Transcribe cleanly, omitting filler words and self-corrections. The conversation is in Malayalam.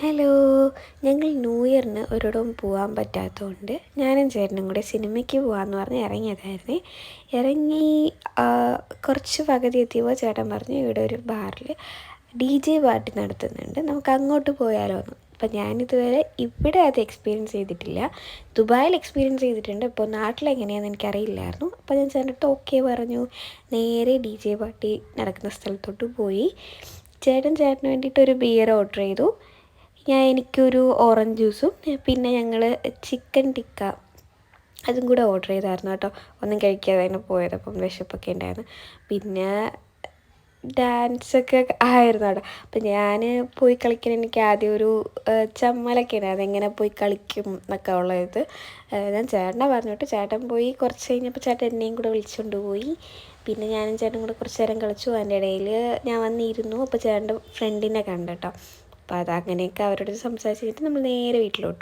ഹലോ, ഞങ്ങൾ ന്യൂ ഇയറിന് ഒരിടവും പോകാൻ പറ്റാത്തതുകൊണ്ട് ഞാനും ചേട്ടനും കൂടെ സിനിമയ്ക്ക് പോകാമെന്ന് പറഞ്ഞ് ഇറങ്ങിയതായിരുന്നേ. ഇറങ്ങി കുറച്ച് പകുതി എത്തിയപ്പോൾ ചേട്ടൻ പറഞ്ഞു ഇവിടെ ഒരു ബാറിൽ DJ പാർട്ടി നടത്തുന്നുണ്ട്, നമുക്ക് അങ്ങോട്ട് പോയാലോ എന്ന്. അപ്പം ഞാനിതുവരെ ഇവിടെ അത് എക്സ്പീരിയൻസ് ചെയ്തിട്ടില്ല. ദുബായിൽ എക്സ്പീരിയൻസ് ചെയ്തിട്ടുണ്ട്, ഇപ്പോൾ നാട്ടിലെങ്ങനെയാണെന്ന് എനിക്കറിയില്ലായിരുന്നു. അപ്പോൾ ഞാൻ ചേട്ടനിട്ട് ഓക്കെ പറഞ്ഞു. നേരെ DJ പാർട്ടി നടക്കുന്ന സ്ഥലത്തോട്ട് പോയി. ചേട്ടന് വേണ്ടിയിട്ടൊരു ബിയർ ഓർഡർ ചെയ്തു. എനിക്കൊരു ഓറഞ്ച് ജ്യൂസും പിന്നെ ഞങ്ങൾ ചിക്കൻ ടിക്ക അതും കൂടെ ഓർഡർ ചെയ്തായിരുന്നു കേട്ടോ. ഒന്നും കഴിക്കാതെ പോയത്, അപ്പം വിശപ്പൊക്കെ ഉണ്ടായിരുന്നു. പിന്നെ ഡാൻസൊക്കെ ആയിരുന്നു അവിടെ. അപ്പം ഞാൻ പോയി കളിക്കാൻ എനിക്ക് ആദ്യം ഒരു ചമ്മലൊക്കെ ഉണ്ടായിരുന്നു, എങ്ങനെ പോയി കളിക്കും എന്നൊക്കെ ഉള്ളത്. ഞാൻ ചേട്ടനെ പറഞ്ഞിട്ട് ചേട്ടൻ പോയി. കുറച്ച് കഴിഞ്ഞപ്പോൾ ചേട്ടൻ എന്നെയും കൂടെ വിളിച്ചുകൊണ്ട് പോയി. പിന്നെ ഞാനും ചേട്ടനും കൂടെ കുറച്ച് നേരം കളിച്ചു. അതിൻ്റെ ഇടയിൽ ഞാൻ വന്നിരുന്നു. അപ്പോൾ ചേട്ടൻ്റെ ഫ്രണ്ടിനെ കണ്ടു കേട്ടോ. അപ്പോൾ അതങ്ങനെയൊക്കെ അവരോട് സംസാരിച്ച് കഴിഞ്ഞിട്ട് നമ്മൾ നേരെ വീട്ടിലോട്ട്